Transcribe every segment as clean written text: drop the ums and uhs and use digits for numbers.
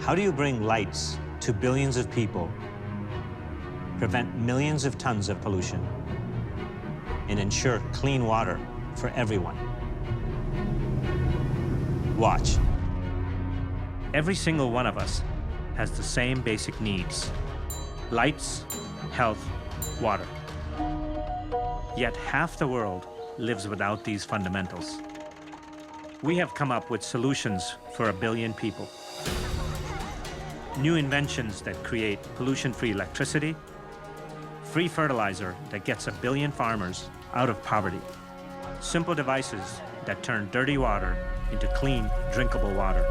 How do you bring lights to billions of people, prevent millions of tons of pollution, and ensure clean water for everyone? Watch. Every single one of us has the same basic needs: lights, health, water. Yet half the world lives without these fundamentals. We have come up with solutions for 1 billion people. New inventions that create pollution-free electricity, free fertilizer that gets 1 billion farmers out of poverty, simple devices that turn dirty water into clean, drinkable water.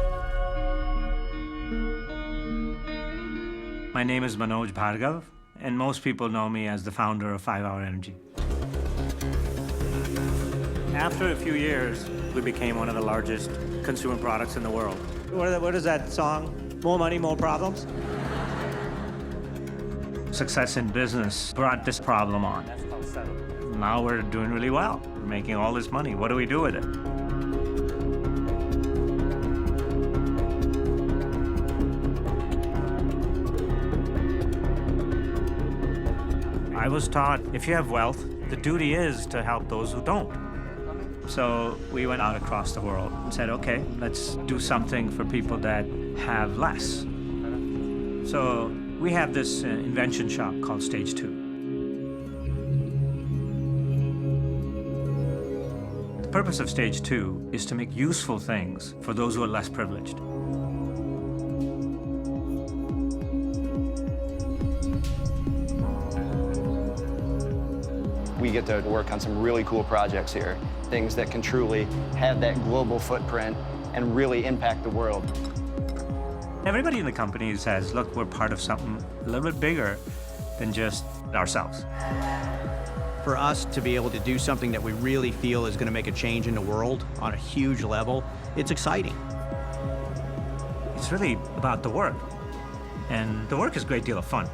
My name is Manoj Bhargava, and most people know me as the founder of 5 Hour Energy. After a few years, we became one of the largest consumer products in the world. What is that song? More money, more problems? Success in business brought this problem on. Now we're doing really well. We're making all this money. What do we do with it? I was taught if you have wealth, the duty is to help those who don't. So we went out across the world and said, okay, let's do something for people that have less. So we have this invention shop called Stage 2. The purpose of Stage 2 is to make useful things for those who are less privileged. We get to work on some really cool projects here, things that can truly have that global footprint and really impact the world. Everybody in the company says, look, we're part of something a little bit bigger than just ourselves. For us to be able to do something that we really feel is going to make a change in the world on a huge level, it's exciting. It's really about the work. And the work is a great deal of fun.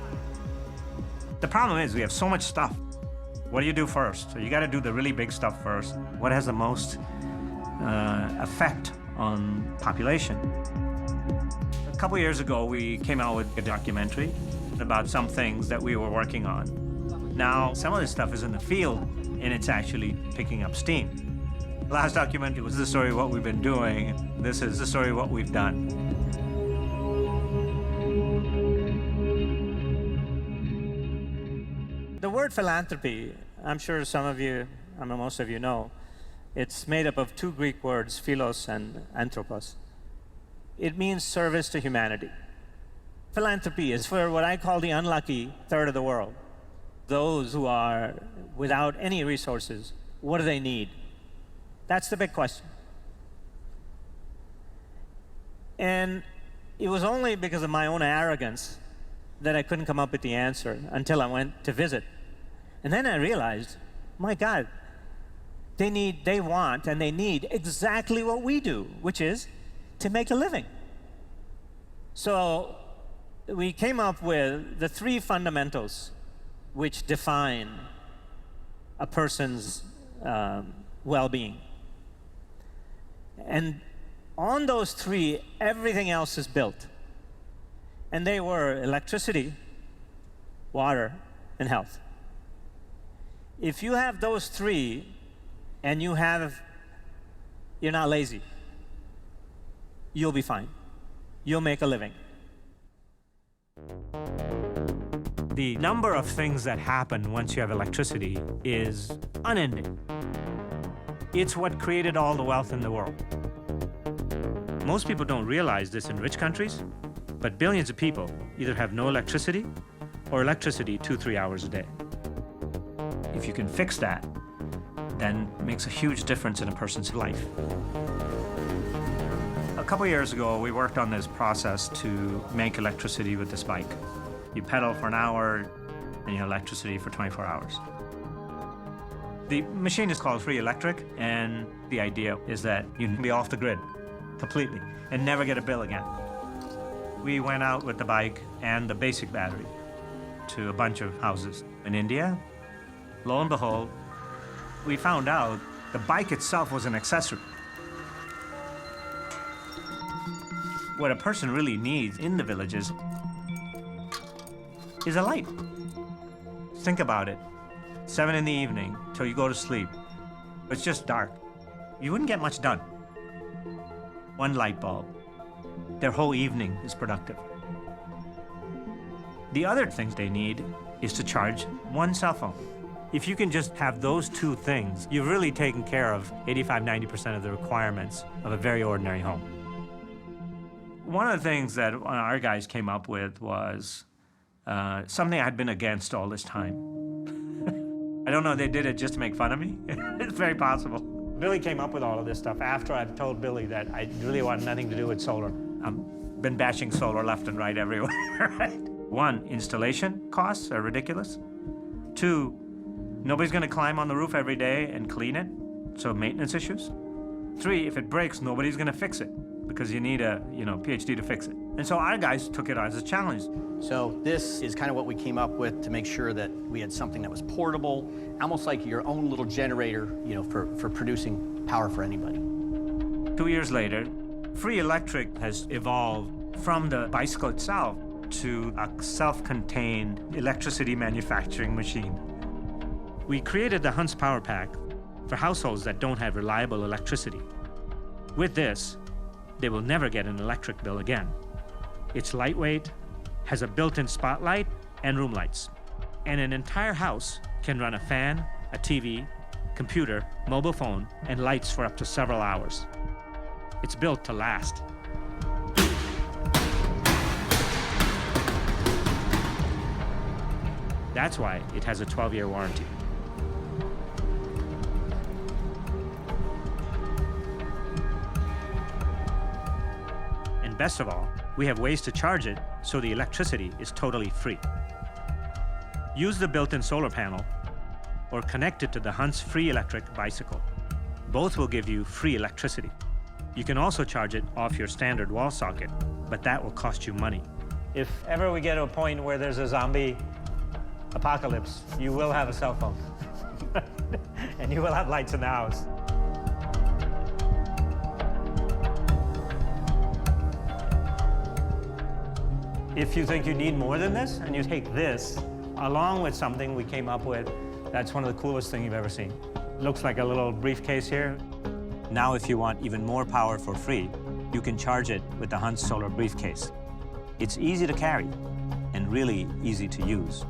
The problem is we have so much stuff. What do you do first? So you got to do the really big stuff first. What has the most effect on population? A couple years ago, we came out with a documentary about some things that we were working on. Now, some of this stuff is in the field, and it's actually picking up steam. The last documentary was the story of what we've been doing. This is the story of what we've done. The word philanthropy, I'm sure some of you, most of you know, it's made up of 2 Greek words, philos and anthropos. It means service to humanity. Philanthropy is for what I call the unlucky third of the world. Those who are without any resources, what do they need? That's the big question. And it was only because of my own arrogance that I couldn't come up with the answer until I went to visit. And then I realized, my God, they want and they need exactly what we do, which is to make a living. So we came up with the 3 fundamentals which define a person's well-being. And on those 3, everything else is built. And they were electricity, water, and health. If you have those 3 and you're not lazy, you'll be fine. You'll make a living. The number of things that happen once you have electricity is unending. It's what created all the wealth in the world. Most people don't realize this in rich countries, but billions of people either have no electricity or electricity 2-3 hours a day. If you can fix that, then makes a huge difference in a person's life. A couple years ago, we worked on this process to make electricity with this bike. You pedal for an hour, and you have electricity for 24 hours. The machine is called Free Electric, and the idea is that you can be off the grid completely and never get a bill again. We went out with the bike and the basic battery to a bunch of houses in India. Lo and behold, we found out the bike itself was an accessory. What a person really needs in the villages is a light. Think about it. 7 in the evening till you go to sleep. It's just dark. You wouldn't get much done. One light bulb. Their whole evening is productive. The other things they need is to charge one cell phone. If you can just have those two things, you've really taken care of 85–90% of the requirements of a very ordinary home. One of the things that our guys came up with was something I'd been against all this time. I don't know, they did it just to make fun of me. It's very possible. Billy came up with all of this stuff after I'd told Billy that I really wanted nothing to do with solar. I've been bashing solar left and right everywhere, right? 1, installation costs are ridiculous. 2, nobody's gonna climb on the roof every day and clean it, so maintenance issues. 3, if it breaks, nobody's gonna fix it because you need a PhD to fix it. And so our guys took it as a challenge. So this is kind of what we came up with to make sure that we had something that was portable, almost like your own little generator, for producing power for anybody. 2 years later, Free Electric has evolved from the bicycle itself to a self-contained electricity manufacturing machine. We created the Hunts Power Pack for households that don't have reliable electricity. With this, they will never get an electric bill again. It's lightweight, has a built-in spotlight and room lights. And an entire house can run a fan, a TV, computer, mobile phone, and lights for up to several hours. It's built to last. That's why it has a 12-year warranty. And best of all, we have ways to charge it so the electricity is totally free. Use the built-in solar panel or connect it to the Hunts Free Electric bicycle. Both will give you free electricity. You can also charge it off your standard wall socket, but that will cost you money. If ever we get to a point where there's a zombie apocalypse, you will have a cell phone. And you will have lights in the house. If you think you need more than this, and you take this along with something we came up with, that's one of the coolest things you've ever seen. Looks like a little briefcase here. Now, if you want even more power for free, you can charge it with the Hunts Solar Briefcase. It's easy to carry and really easy to use.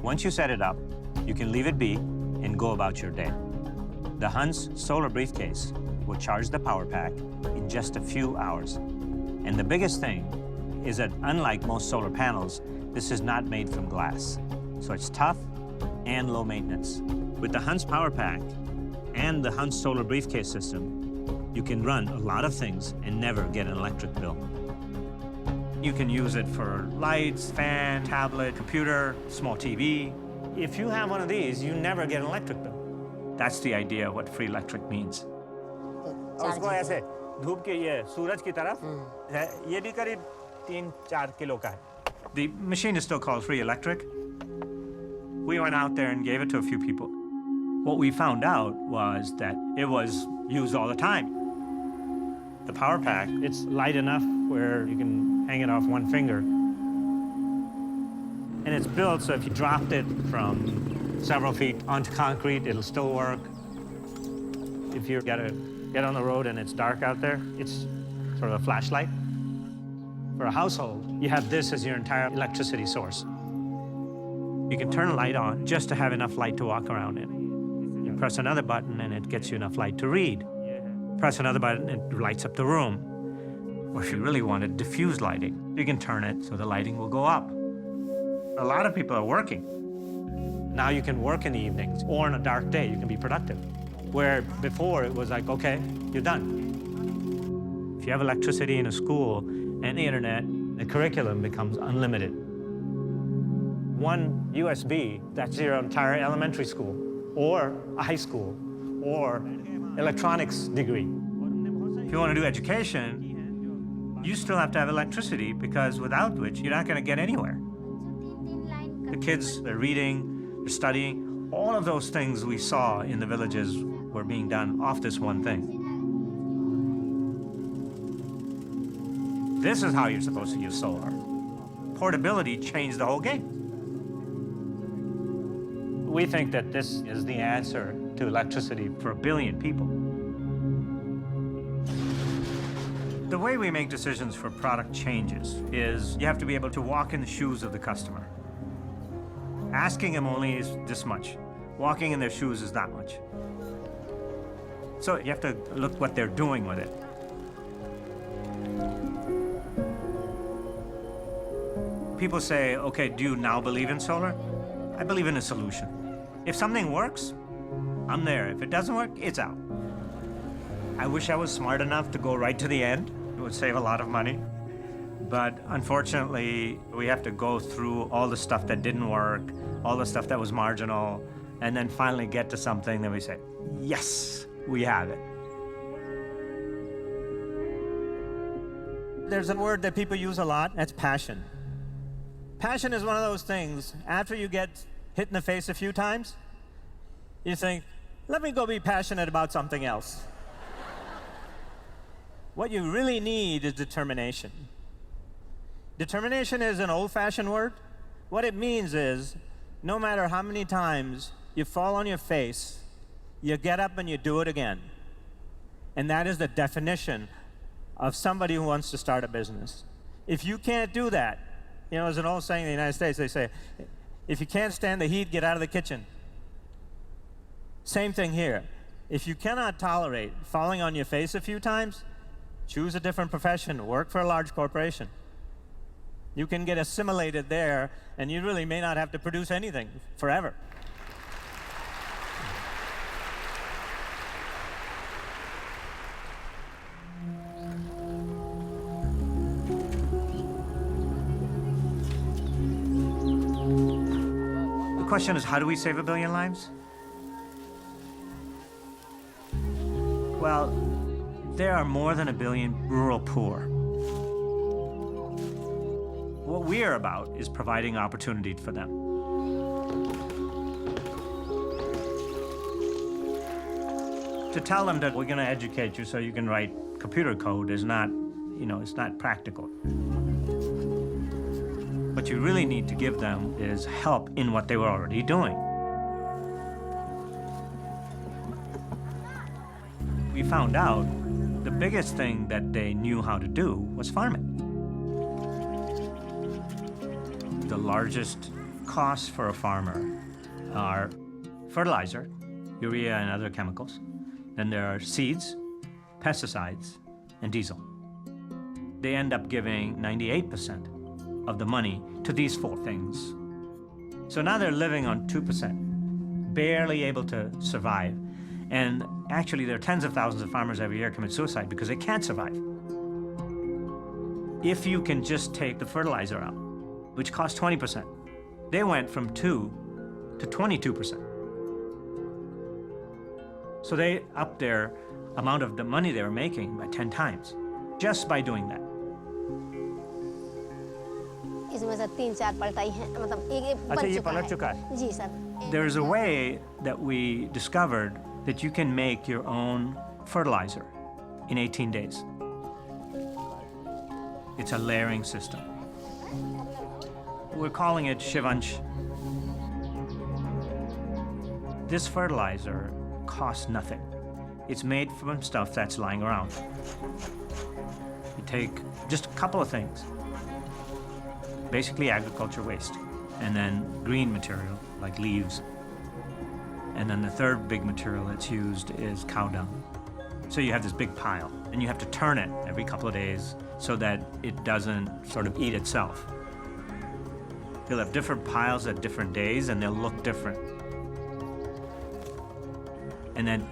Once you set it up, you can leave it be and go about your day. The Hunts Solar Briefcase will charge the power pack in just a few hours. And the biggest thing is that unlike most solar panels, this is not made from glass. So it's tough and low maintenance. With the Hunts Power Pack and the Hunts Solar Briefcase system, you can run a lot of things and never get an electric bill. You can use it for lights, fan, tablet, computer, small TV. If you have one of these, you never get an electric bill. That's the idea of what free electric means. उसको ऐसे धूप के ये सूरज की तरफ है, ये भी करीब 3-4 किलो का है. The machine is still called Free Electric. We went out there and gave it to a few people. What we found out was that it was used all the time. The power pack, it's light enough where you can hang it off one finger. And it's built so if you dropped it from several feet onto concrete, it'll still work. If you gotta get on the road and it's dark out there, it's sort of a flashlight. For a household, you have this as your entire electricity source. You can turn a light on just to have enough light to walk around in. You press another button and it gets you enough light to read. Press another button and it lights up the room. Or if you really wanted diffuse lighting, you can turn it so the lighting will go up. A lot of people are working. Now you can work in the evenings or on a dark day, you can be productive. Where before it was like, okay, you're done. If you have electricity in a school and the internet, the curriculum becomes unlimited. One USB, that's your entire elementary school, or a high school, or electronics degree. If you want to do education, you still have to have electricity, because without which you're not going to get anywhere. The kids, they're reading, they're studying. All of those things we saw in the villages were being done off this one thing. This is how you're supposed to use solar. Portability changed the whole game. We think that this is the answer to electricity for 1 billion people. The way we make decisions for product changes is you have to be able to walk in the shoes of the customer. Asking them only is this much. Walking in their shoes is that much. So you have to look what they're doing with it. People say, okay, do you now believe in solar? I believe in a solution. If something works, I'm there. If it doesn't work, it's out. I wish I was smart enough to go right to the end. It would save a lot of money. But unfortunately, we have to go through all the stuff that didn't work, all the stuff that was marginal, and then finally get to something that we say, yes, we have it. There's a word that people use a lot, that's passion. Passion is one of those things, after you get hit in the face a few times, you think, let me go be passionate about something else. What you really need is determination. Determination is an old-fashioned word. What it means is, no matter how many times you fall on your face, you get up and you do it again. And that is the definition of somebody who wants to start a business. If you can't do that, you know, there's an old saying in the United States, they say, if you can't stand the heat, get out of the kitchen. Same thing here. If you cannot tolerate falling on your face a few times, choose a different profession, work for a large corporation. You can get assimilated there, and you really may not have to produce anything forever. The question is, how do we save 1 billion lives? Well, there are more than 1 billion rural poor. What we are about is providing opportunity for them. To tell them that we're going to educate you so you can write computer code is not, you know, it's not practical. What you really need to give them is help in what they were already doing. We found out the biggest thing that they knew how to do was farming. The largest costs for a farmer are fertilizer, urea and other chemicals. Then there are seeds, pesticides, and diesel. They end up giving 98% of the money to these 4 things. So now they're living on 2%, barely able to survive. And actually, there are tens of thousands of farmers every year commit suicide because they can't survive. If you can just take the fertilizer out, which costs 20%, they went from 2 to 22%. So they upped their amount of the money they were making by 10 times, just by doing that. इसमें से 3-4 पलटाई हैं, मतलब एक बन चुका है। जी sir. There's a way that we discovered that you can make your own fertilizer in 18 days. It's a layering system. We're calling it Shivansh. This fertilizer costs nothing. It's made from stuff that's lying around. You take just a couple of things, basically agriculture waste, and then green material like leaves. And then the third big material that's used is cow dung. So you have this big pile, and you have to turn it every couple of days so that it doesn't sort of eat itself. You'll have different piles at different days, and they'll look different. And then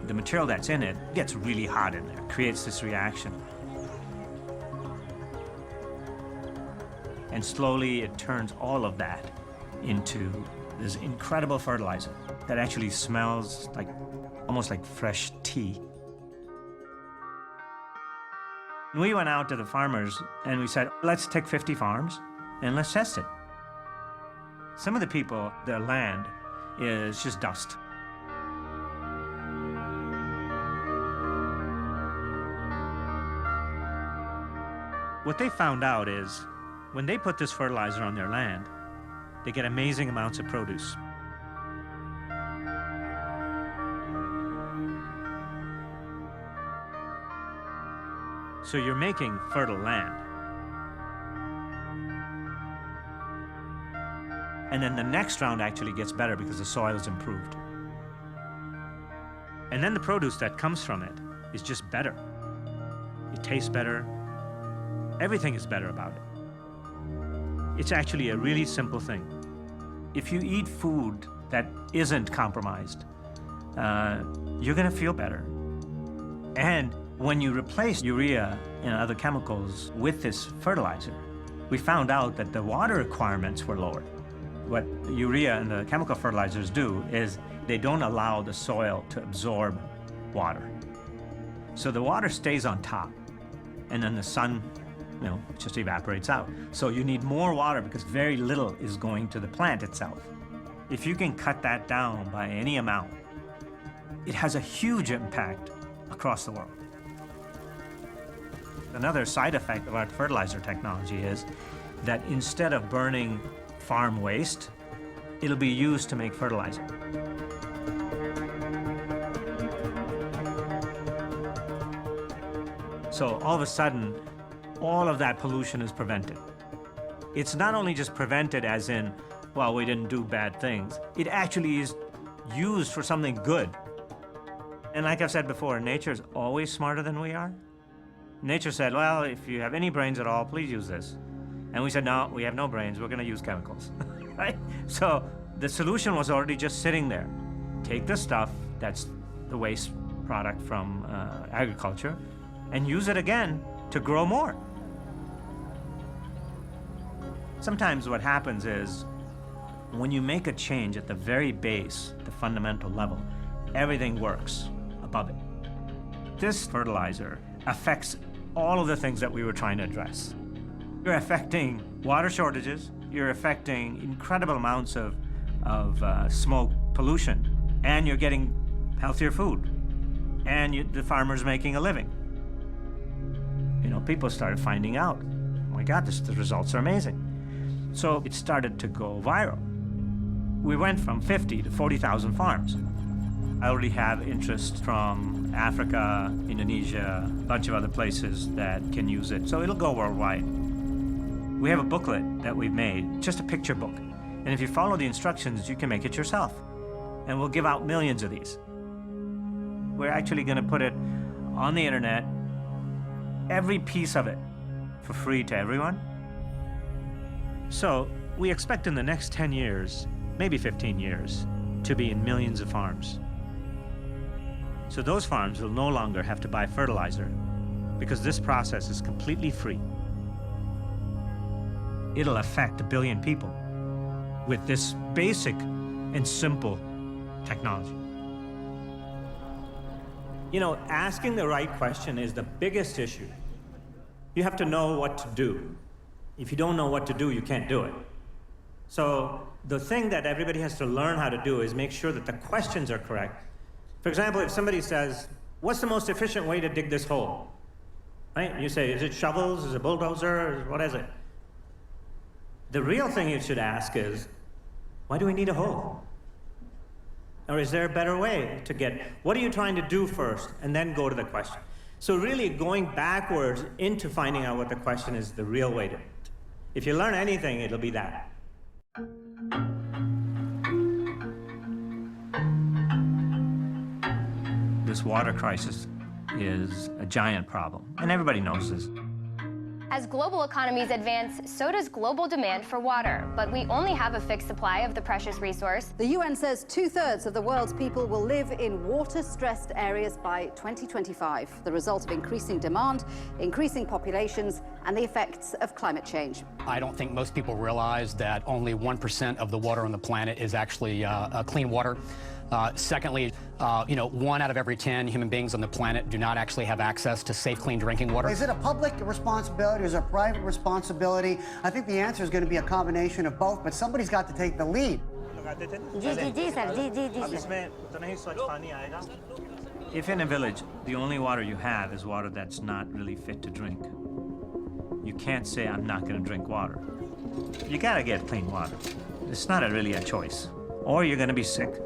the material that's in it gets really hot in there, creates this reaction. And slowly it turns all of that into this incredible fertilizer that actually smells like almost like fresh tea. We went out to the farmers and we said, let's take 50 farms and let's test it. Some of the people, their land is just dust. What they found out is when they put this fertilizer on their land, they get amazing amounts of produce. So you're making fertile land. And then the next round actually gets better because the soil is improved. And then the produce that comes from it is just better. It tastes better. Everything is better about it. It's actually a really simple thing. If you eat food that isn't compromised, you're gonna feel better. And when you replace urea and other chemicals with this fertilizer, we found out that the water requirements were lowered. What urea and the chemical fertilizers do is they don't allow the soil to absorb water. So the water stays on top, and then the sun, just evaporates out. So you need more water because very little is going to the plant itself. If you can cut that down by any amount, it has a huge impact across the world. Another side effect of our fertilizer technology is that instead of burning farm waste, it'll be used to make fertilizer. So all of a sudden, all of that pollution is prevented. It's not only just prevented as in, well, we didn't do bad things. It actually is used for something good. And like I've said before, nature's always smarter than we are. Nature said, well, if you have any brains at all, please use this. And we said, no, we have no brains, we're gonna use chemicals, right? So the solution was already just sitting there. Take the stuff that's the waste product from agriculture and use it again to grow more. Sometimes what happens is when you make a change at the very base, the fundamental level, everything works above it. This fertilizer affects all of the things that we were trying to address. You're affecting water shortages, you're affecting incredible amounts of smoke pollution, and you're getting healthier food, and the farmer's making a living. People started finding out, oh my God, the results are amazing. So it started to go viral. We went from 50 to 40,000 farms. I already have interest from Africa, Indonesia, a bunch of other places that can use it. So it'll go worldwide. We have a booklet that we've made, just a picture book. And if you follow the instructions, you can make it yourself. And we'll give out millions of these. We're actually gonna put it on the internet, every piece of it, for free to everyone. So we expect in the next 10 years, maybe 15 years, to be in millions of farms. So those farms will no longer have to buy fertilizer because this process is completely free. It'll affect 1 billion people with this basic and simple technology. Asking the right question is the biggest issue. You have to know what to do. If you don't know what to do, you can't do it. So the thing that everybody has to learn how to do is make sure that the questions are correct. For example, if somebody says, what's the most efficient way to dig this hole? Right? You say, is it shovels? Is it bulldozer? What is it? The real thing you should ask is, why do we need a hole? Or is there a better way to get, what are you trying to do first, and then go to the question? So really going backwards into finding out what the question is the real way to do it. If you learn anything, it'll be that. This water crisis is a giant problem, and everybody knows this. As global economies advance, so does global demand for water, but we only have a fixed supply of the precious resource. The UN says 2/3 of the world's people will live in water-stressed areas by 2025, the result of increasing demand, increasing populations, and the effects of climate change. I don't think most people realize that only 1% of the water on the planet is actually clean water. Secondly, 1 out of every 10 human beings on the planet do not actually have access to safe, clean drinking water. Is it a public responsibility or is it a private responsibility? I think the answer is going to be a combination of both, but somebody's got to take the lead. If in a village, the only water you have is water that's not really fit to drink, you can't say, I'm not going to drink water. You got to get clean water. It's not really a choice. Or you're going to be sick.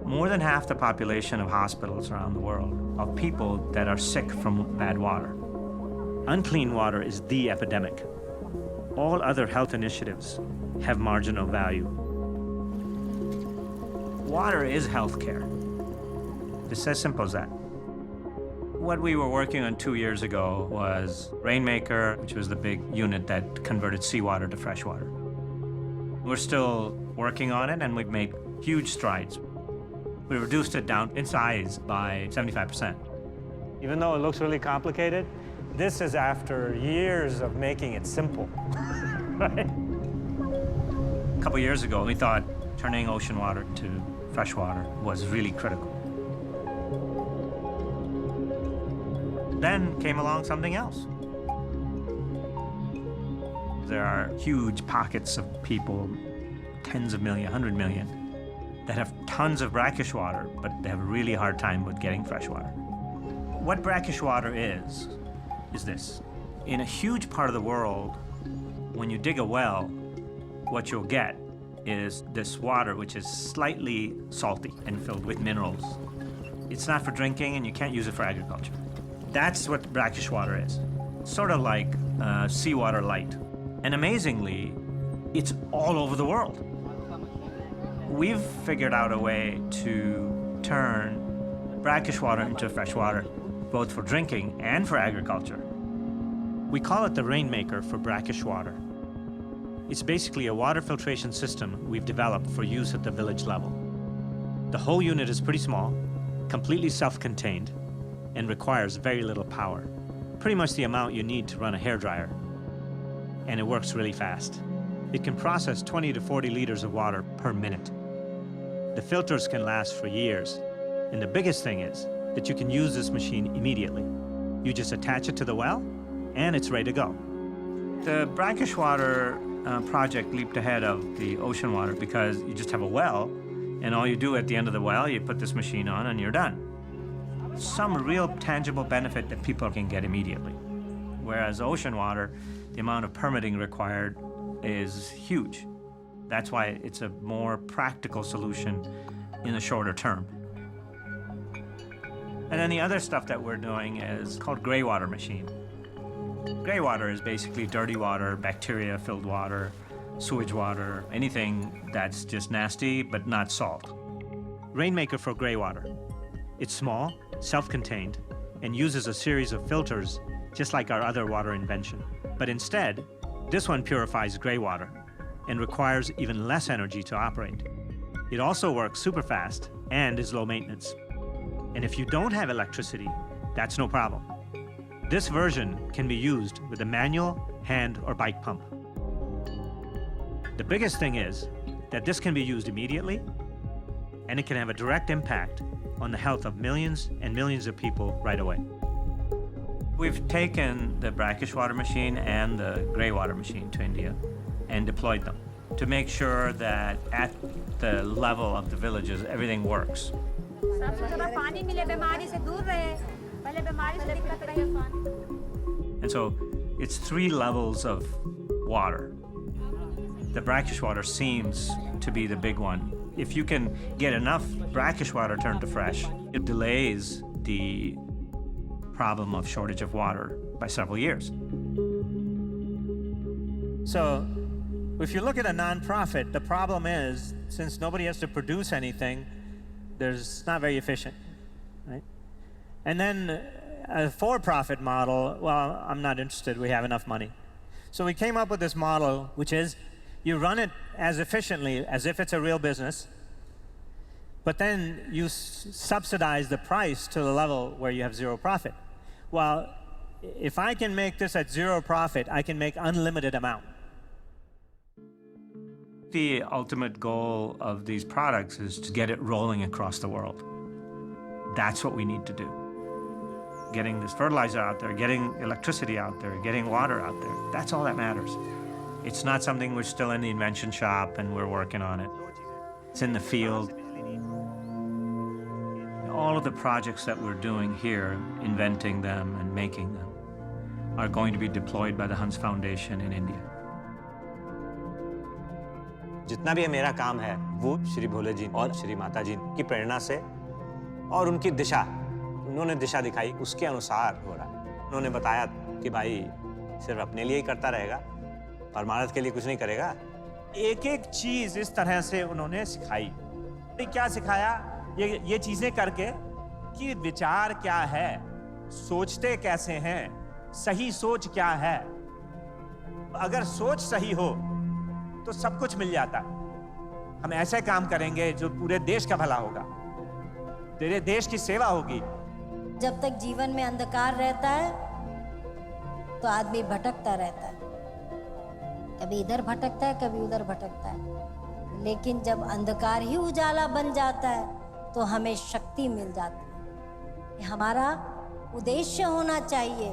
More than half the population of hospitals around the world are people that are sick from bad water. Unclean water is the epidemic. All other health initiatives have marginal value. Water is healthcare. It's as simple as that. What we were working on 2 years ago was RainMaker, which was the big unit that converted seawater to freshwater. We're still working on it, and we've made huge strides. We reduced it down in size by 75%. Even though it looks really complicated, this is after years of making it simple. Right? A couple years ago, we thought turning ocean water to fresh water was really critical. Then came along something else. There are huge pockets of people, tens of millions, 100 million, that have tons of brackish water, but they have a really hard time with getting fresh water. What brackish water is this. In a huge part of the world, when you dig a well, what you'll get is this water which is slightly salty and filled with minerals. It's not for drinking and you can't use it for agriculture. That's what brackish water is. Sort of like seawater light. And amazingly, it's all over the world. We've figured out a way to turn brackish water into fresh water, both for drinking and for agriculture. We call it the RainMaker for brackish water. It's basically a water filtration system we've developed for use at the village level. The whole unit is pretty small, completely self-contained, and requires very little power. Pretty much the amount you need to run a hairdryer. And it works really fast. It can process 20 to 40 liters of water per minute. The filters can last for years. And the biggest thing is that you can use this machine immediately. You just attach it to the well, and it's ready to go. The brackish water project leaped ahead of the ocean water because you just have a well, and all you do at the end of the well, you put this machine on and you're done. Some real tangible benefit that people can get immediately. Whereas ocean water, the amount of permitting required is huge. That's why it's a more practical solution in the shorter term. And then the other stuff that we're doing is called gray water machine. Gray water is basically dirty water, bacteria-filled water, sewage water, anything that's just nasty but not salt. RainMaker for gray water. It's small, self-contained, and uses a series of filters just like our other water invention. But instead, this one purifies gray water and requires even less energy to operate. It also works super fast and is low maintenance. And if you don't have electricity, that's no problem. This version can be used with a manual, hand, or bike pump. The biggest thing is that this can be used immediately, and it can have a direct impact on the health of millions and millions of people right away. We've taken the brackish water machine and the gray water machine to India and deployed them to make sure that at the level of the villages, everything works. And so it's 3 levels of water. The brackish water seems to be the big one. If you can get enough brackish water turned to fresh, it delays the problem of shortage of water by several years. So if you look at a nonprofit, the problem is, since nobody has to produce anything, it's not very efficient, right? And then a for-profit model, well, I'm not interested, we have enough money. So we came up with this model, which is you run it as efficiently as if it's a real business, but then you subsidize the price to the level where you have zero profit. Well, if I can make this at zero profit, I can make unlimited amount. The ultimate goal of these products is to get it rolling across the world. That's what we need to do. Getting this fertilizer out there, getting electricity out there, getting water out there, that's all that matters. It's not something we're still in the invention shop and we're working on it. It's in the field. All of the projects that we're doing here, inventing them and making them, are going to be deployed by the Hans Foundation in India. जितना भी मेरा काम है वो श्री भोले जी और श्री माता जी की प्रेरणा से और उनकी दिशा, उन्होंने दिशा दिखाई, उसके अनुसार हो रहा है। उन्होंने बताया कि भाई सिर्फ अपने लिए ही करता रहेगा, परमार्थ के लिए कुछ नहीं करेगा। एक एक चीज इस तरह से उन्होंने सिखाई। क्या सिखाया? ये चीजें करके कि विचार क्या है, सोचते कैसे हैं, सही सोच क्या है। अगर सोच सही हो तो सब कुछ मिल जाता है। हम ऐसे काम करेंगे जो पूरे देश का भला होगा, तेरे देश की सेवा होगी। जब तक जीवन में अंधकार रहता है तो आदमी भटकता रहता है, कभी इधर भटकता है, कभी उधर भटकता है। लेकिन जब अंधकार ही उजाला बन जाता है तो हमें शक्ति मिल जाती है। हमारा उद्देश्य होना चाहिए।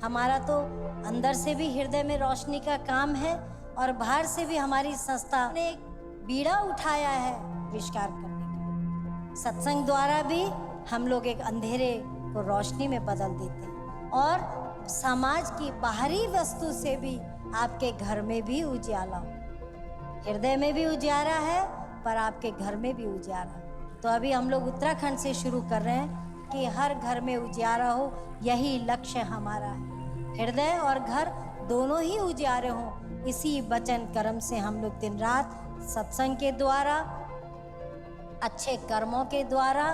हमारा तो अंदर से भी हृदय में रोशनी का काम है और बाहर से भी हमारी संस्था ने एक बीड़ा उठाया है आविष्कार करने का। सत्संग द्वारा भी हम लोग एक अंधेरे को रोशनी में बदल देते हैं और समाज की बाहरी वस्तु से भी आपके घर में भी उजियाला हो। हृदय में भी उजियारा है पर आपके घर में भी उजियारा। तो अभी हम लोग उत्तराखंड से शुरू कर रहे हैं कि हर घर में उजियारा हो, यही लक्ष्य हमारा है। हृदय और घर दोनों ही उजियारे हों, इसी वचन कर्म से हम लोग दिन रात सत्संग के द्वारा, अच्छे कर्मों के द्वारा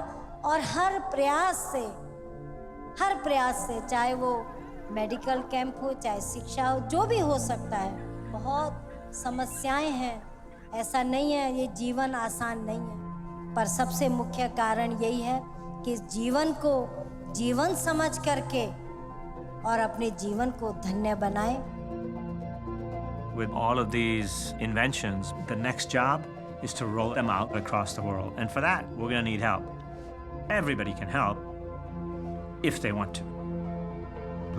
और हर प्रयास से, चाहे वो मेडिकल कैंप हो, चाहे शिक्षा हो, जो भी हो सकता है। बहुत समस्याएं हैं, ऐसा नहीं है ये जीवन आसान नहीं है, पर सबसे मुख्य कारण यही है कि जीवन को जीवन समझ करके और अपने जीवन को धन्य बनाएं। With all of these inventions, the next job is to roll them out across the world. And for that, we're going to need help. Everybody can help if they want to.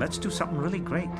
Let's do something really great.